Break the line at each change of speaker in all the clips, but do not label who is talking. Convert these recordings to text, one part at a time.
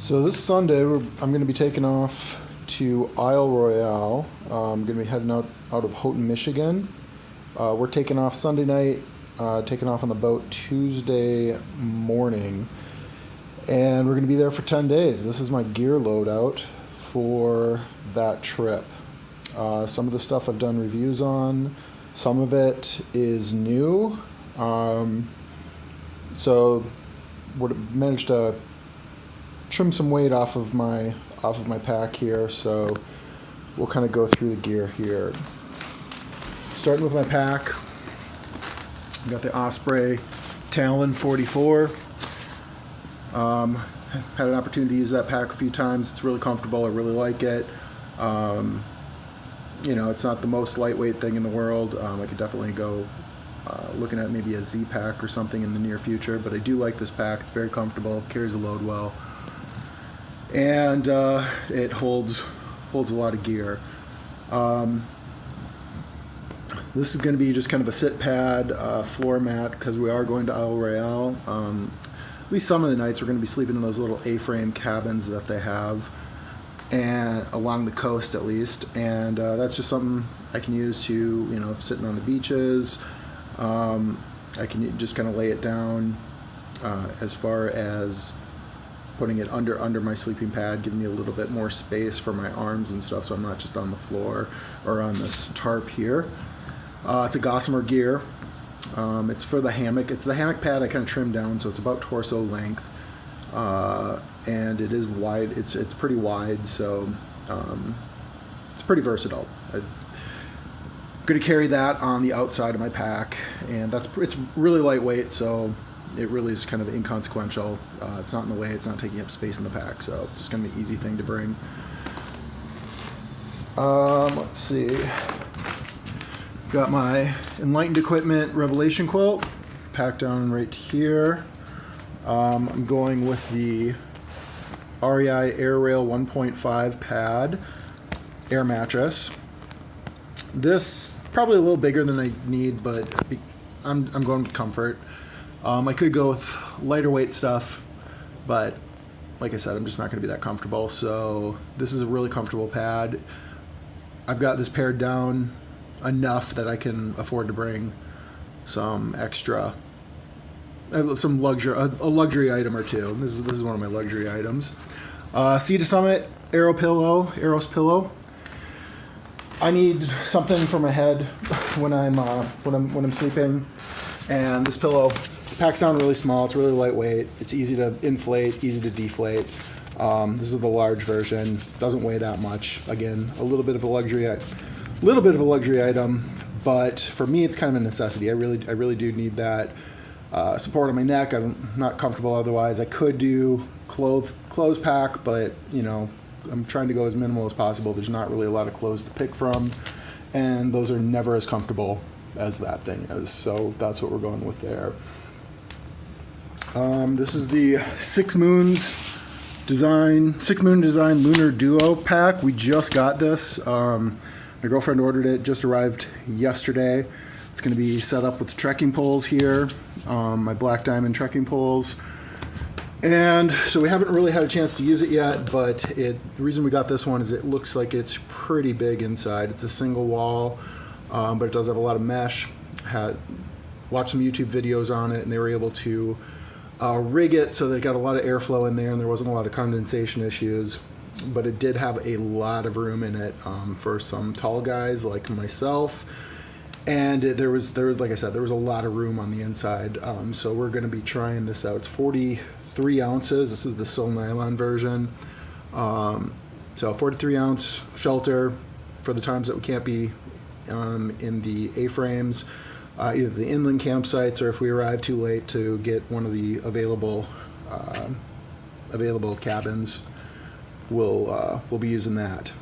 So this Sunday, I'm going to be taking off to Isle Royale. I'm going to be heading out of Houghton, Michigan. We're taking off Sunday night, taking off on the boat Tuesday morning, and we're going to be there for 10 days. This is my gear loadout for that trip. Some of the stuff I've done reviews on, some of it is new. So would managed to trim some weight off of my pack here, so we'll kind of go through the gear here. Starting with my pack, I got the Osprey Talon 44. Had an opportunity to use that pack a few times. It's really comfortable. I really like it. It's not the most lightweight thing in the world. I could definitely go looking at maybe a Z pack or something in the near future, but I do like this pack. It's very comfortable, carries a load well, and it holds a lot of gear. This is going to be just kind of a sit pad, floor mat, because we are going to Isle Royale. At least some of the nights we're going to be sleeping in those little A-frame cabins that they have, and along the coast at least. And that's just something I can use to, sitting on the beaches. I can just kind of lay it down as far as putting it under my sleeping pad, giving me a little bit more space for my arms and stuff, so I'm not just on the floor or on this tarp here. It's a Gossamer gear. It's for the hammock. It's the hammock pad I kind of trimmed down, so it's about torso length, and it is wide. It's pretty wide, so it's pretty versatile. I'm going to carry that on the outside of my pack, and it's really lightweight, so it really is kind of inconsequential. It's not in the way, it's not taking up space in the pack, so it's just going to be an easy thing to bring. Let's see. Got my Enlightened Equipment Revelation quilt packed down right here. I'm going with the REI AirRail 1.5 pad air mattress. This probably a little bigger than I need, but I'm going with comfort. I could go with lighter weight stuff, but like I said, I'm just not going to be that comfortable. So this is a really comfortable pad. I've got this pared down enough that I can afford to bring some extra, a luxury item or two. This is one of my luxury items. Sea to Summit Aeros pillow. I need something for my head when I'm sleeping, and this pillow packs down really small. It's really lightweight. It's easy to inflate, easy to deflate. This is the large version. Doesn't weigh that much. Again, a little bit of a luxury item, but for me, it's kind of a necessity. I really do need that support on my neck. I'm not comfortable otherwise. I could do clothes pack, but I'm trying to go as minimal as possible. There's not really a lot of clothes to pick from, and those are never as comfortable as that thing is. So that's what we're going with there. This is the Six Moon Design Lunar Duo pack. We just got this. My girlfriend ordered it, just arrived yesterday. It's going to be set up with trekking poles here, my Black Diamond trekking poles. And so we haven't really had a chance to use it yet, but the reason we got this one is it looks like it's pretty big inside. It's a single wall, but it does have a lot of mesh. Watched some YouTube videos on it, and they were able to rig it so that it got a lot of airflow in there, and there wasn't a lot of condensation issues. But it did have a lot of room in it for some tall guys like myself. And there was like I said, there was a lot of room on the inside. So we're going to be trying this out. It's 43 ounces. This is the Sil Nylon version. So 43 ounce shelter for the times that we can't be in the A-frames, either the inland campsites, or if we arrive too late to get one of the available cabins, we'll be using that.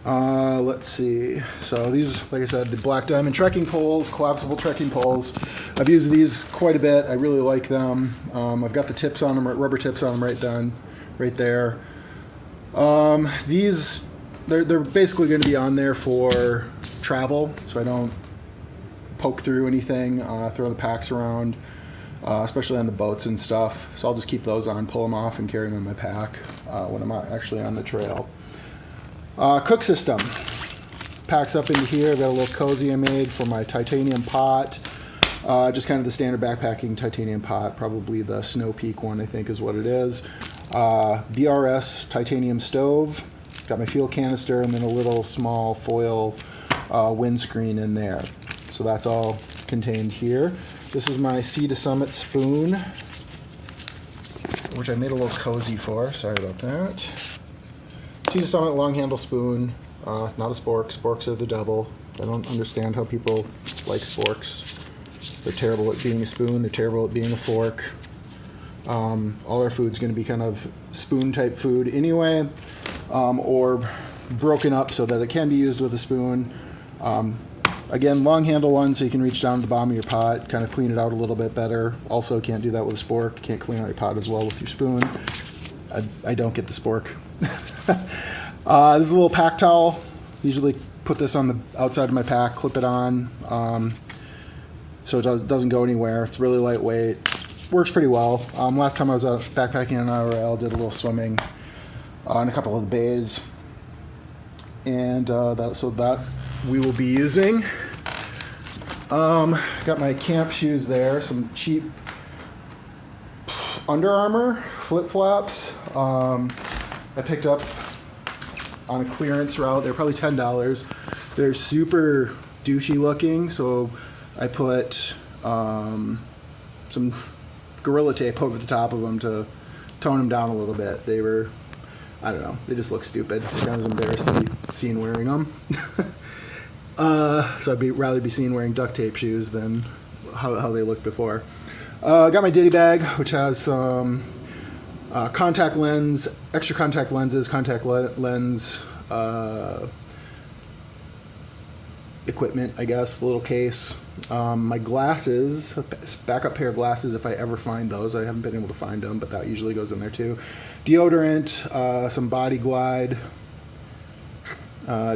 Let's see. So these, like I said, the Black Diamond trekking poles, collapsible trekking poles. I've used these quite a bit. I really like them. I've got the tips on them, rubber tips on them right there. These, they're basically going to be on there for travel, so I don't poke through anything, throw the packs around. especially on the boats and stuff. So I'll just keep those on, pull them off, and carry them in my pack when I'm actually on the trail. Cook system. Packs up into here. I've got a little cozy I made for my titanium pot. Just kind of the standard backpacking titanium pot, probably the Snow Peak one, I think is what it is. BRS titanium stove. Got my fuel canister and then a little small foil windscreen in there. So that's all contained here. This is my Sea to Summit spoon, which I made a little cozy for. Sorry about that. Sea to Summit long handle spoon, not a spork. Sporks are the devil. I don't understand how people like sporks. They're terrible at being a spoon. They're terrible at being a fork. All our food's going to be kind of spoon type food anyway, or broken up so that it can be used with a spoon. Again, long handle one so you can reach down to the bottom of your pot, kind of clean it out a little bit better. Also can't do that with a spork. Can't clean out your pot as well with your spoon. I don't get the spork. This is a little pack towel. Usually put this on the outside of my pack, clip it on, so it doesn't go anywhere. It's really lightweight. Works pretty well. Last time I was out backpacking in Isle Royale, did a little swimming in a couple of the bays, and that we will be using. Got my camp shoes there, some cheap Under Armour flip-flops. I picked up on a clearance route. They're probably $10. They're super douchey looking, so I put some Gorilla Tape over the top of them to tone them down a little bit. They were, I don't know, they just look stupid. I kind of embarrassed to be seen wearing them. So I'd rather be seen wearing duct tape shoes than how they looked before. Got my ditty bag, which has some contact lens, extra contact lenses, contact lens equipment, I guess, a little case. My glasses, backup pair of glasses if I ever find those. I haven't been able to find them, but that usually goes in there too. Deodorant, some Body Glide,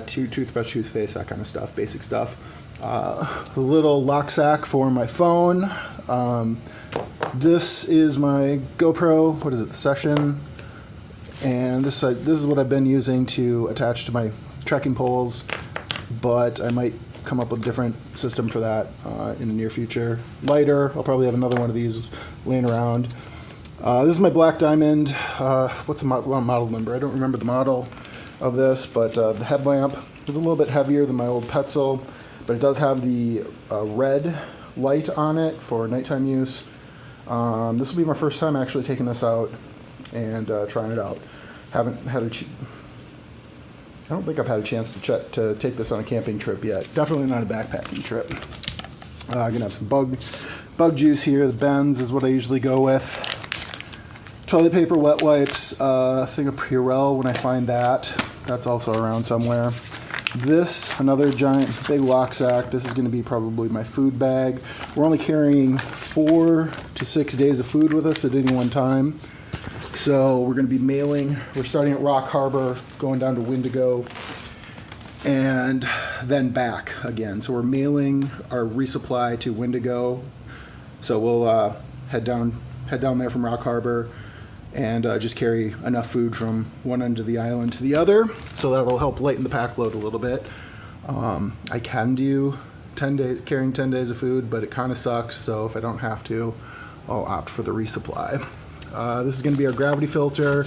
toothbrush, toothpaste, that kind of stuff, basic stuff. A little lock sack for my phone. This is my GoPro, what is it, the Session, and this is what I've been using to attach to my trekking poles, but I might come up with a different system for that in the near future. Lighter, I'll probably have another one of these laying around. This is my Black Diamond, what's the model number? I don't remember the model of this, but the headlamp is a little bit heavier than my old Petzl, but it does have the red light on it for nighttime use. This will be my first time actually taking this out and trying it out. Haven't had I don't think I've had a chance to take this on a camping trip yet. Definitely not a backpacking trip. I'm gonna have some bug juice here. The Benz is what I usually go with. Toilet paper, wet wipes, thing of Purell when I find that. That's also around somewhere. This, another giant big lock sack. This is going to be probably my food bag. We're only carrying 4 to 6 days of food with us at any one time. So we're going to be mailing. We're starting at Rock Harbor, going down to Wendigo, and then back again. So we're mailing our resupply to Wendigo. So we'll head down there from Rock Harbor and just carry enough food from one end of the island to the other. So that'll help lighten the pack load a little bit. I can do carrying 10 days of food, but it kind of sucks. So if I don't have to, I'll opt for the resupply. This is going to be our gravity filter.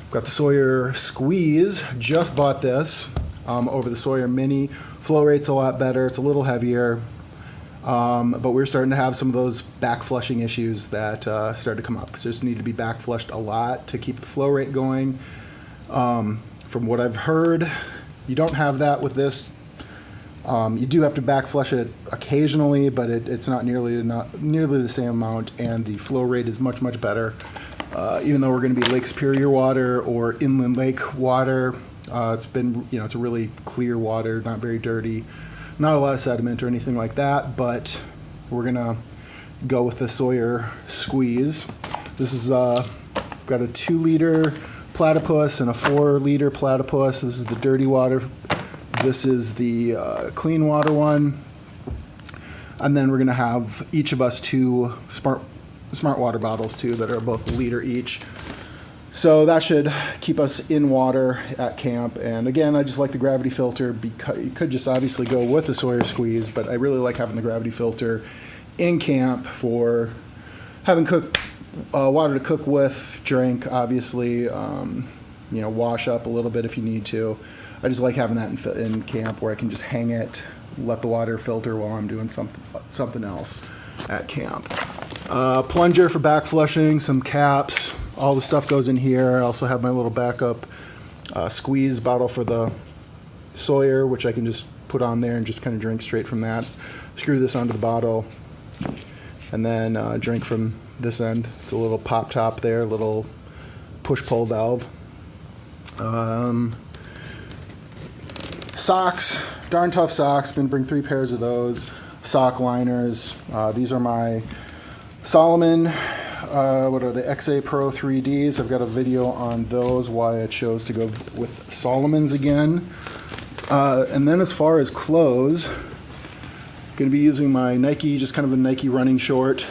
Got the Sawyer Squeeze. Just bought this over the Sawyer Mini. Flow rate's a lot better. It's a little heavier. But we're starting to have some of those back flushing issues that started to come up. So just need to be back flushed a lot to keep the flow rate going. From what I've heard, you don't have that with this. You do have to back flush it occasionally, but it's not nearly the same amount, and the flow rate is much, much better. Even though we're going to be Lake Superior water or inland lake water, it's a really clear water, not very dirty. Not a lot of sediment or anything like that, but we're gonna go with the Sawyer Squeeze. This is got a 2-liter platypus and a 4-liter platypus. This is the dirty water. This is the clean water one. And then we're gonna have each of us 2 smart water bottles too that are both a liter each. So that should keep us in water at camp. And again, I just like the gravity filter because you could just obviously go with the Sawyer squeeze, but I really like having the gravity filter in camp for having water to cook with, drink, obviously, wash up a little bit if you need to. I just like having that in camp where I can just hang it, let the water filter while I'm doing something else at camp. Plunger for back flushing, some caps, all the stuff goes in here. I also have my little backup squeeze bottle for the Sawyer, which I can just put on there and just kind of drink straight from that. Screw this onto the bottle and then drink from this end. It's a little pop top there, little push-pull valve. Socks, darn tough socks. Been bring 3 pairs of those. Sock liners. These are my Salomon, what are they, XA Pro 3Ds. I've got a video on those, why I chose to go with Salomon's again. And then as far as clothes, I'm going to be using my Nike, just kind of a Nike running short.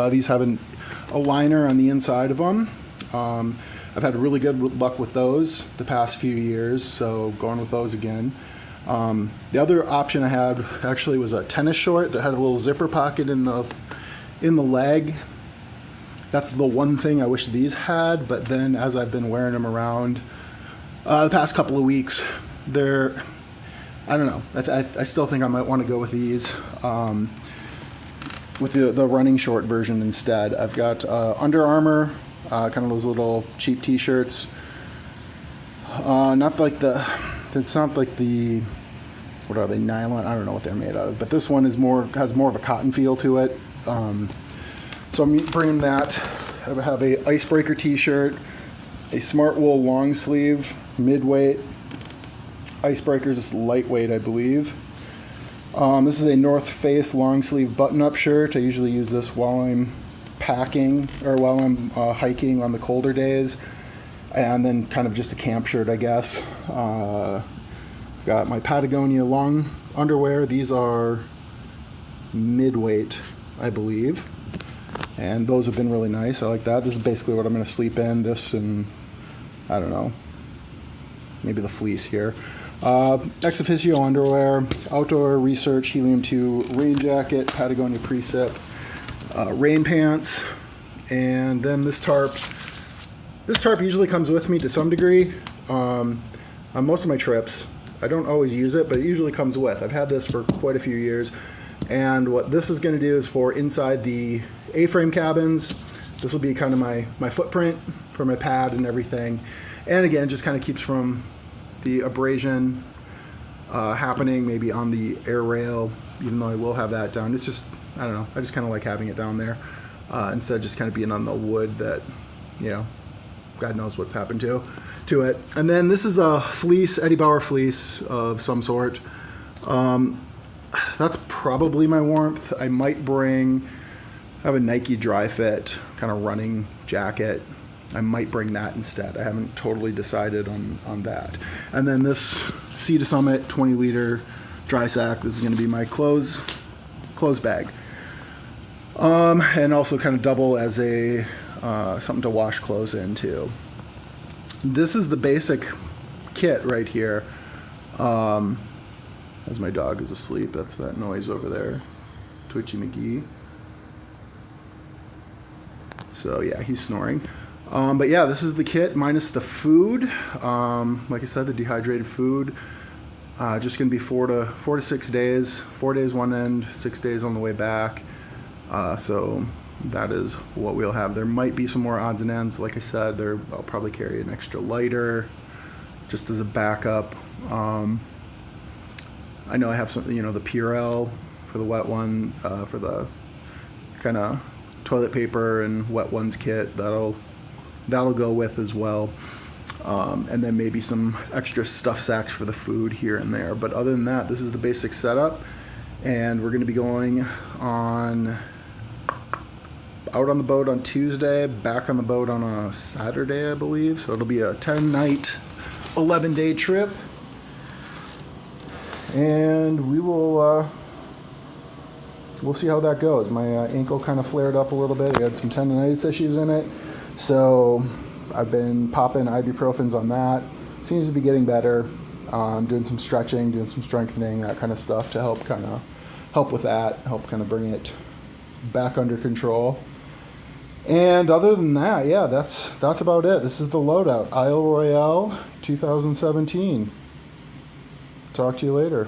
These have a liner on the inside of them. I've had really good luck with those the past few years, so going with those again. The other option I had actually was a tennis short that had a little zipper pocket in the leg. That's the one thing I wish these had, but then as I've been wearing them around the past couple of weeks, I don't know. I still think I might want to go with these, with the running short version instead. I've got Under Armour, kind of those little cheap t-shirts. It's not like the, what are they, nylon? I don't know what they're made out of, but this one has more of a cotton feel to it. So I'm bringing that. I have a Icebreaker t-shirt, a Smart Wool long sleeve, mid-weight. Icebreaker is lightweight, I believe. This is a North Face long sleeve button-up shirt. I usually use this while I'm packing or while I'm hiking on the colder days, and then kind of just a camp shirt, I guess. Got my Patagonia long underwear. These are mid-weight, I believe, and those have been really nice. I like that. This is basically what I'm going to sleep in. This and I don't know, maybe the fleece here. Ex Officio underwear, Outdoor Research Helium 2 rain jacket, Patagonia Precip, rain pants, and then this tarp. This tarp usually comes with me to some degree on most of my trips. I don't always use it, but it usually comes with. I've had this for quite a few years, and what this is going to do is for inside the A-frame cabins. This will be kind of my footprint for my pad and everything, and again, just kind of keeps from the abrasion happening maybe on the air rail, even though I will have that down. It's just, I don't know, I just kind of like having it down there instead of just kind of being on the wood that, God knows what's happened to it. And then this is a fleece, Eddie Bauer fleece of some sort. That's probably my warmth. I might have a Nike Dry Fit kind of running jacket. I might bring that instead. I haven't totally decided on that. And then this Sea to Summit 20-liter dry sack. This is going to be my clothes bag. And also kind of double as a something to wash clothes in too. This is the basic kit right here. As my dog is asleep, that's that noise over there. Twitchy McGee. So yeah, he's snoring. But yeah, this is the kit minus the food. Like I said, the dehydrated food. Just gonna be 4 to 6 days. 4 days one end, 6 days on the way back. So that is what we'll have. There might be some more odds and ends. Like I said, I'll probably carry an extra lighter just as a backup. I know I have some, the Purell for the wet one, for the kind of toilet paper and wet ones kit. That'll go with as well. And then maybe some extra stuff sacks for the food here and there. But other than that, this is the basic setup. And we're going to be going out on the boat on Tuesday, back on the boat on a Saturday, I believe. So it'll be a 10-night, 11-day trip. And we will we'll see how that goes. My ankle kind of flared up a little bit. I had some tendonitis issues in it, so I've been popping ibuprofens on that. Seems to be getting better. Doing some stretching, doing some strengthening, that kind of stuff to help with that, help kind of bring it back under control. And other than that, yeah, that's about it. This is the loadout, Isle Royale 2017. Talk to you later.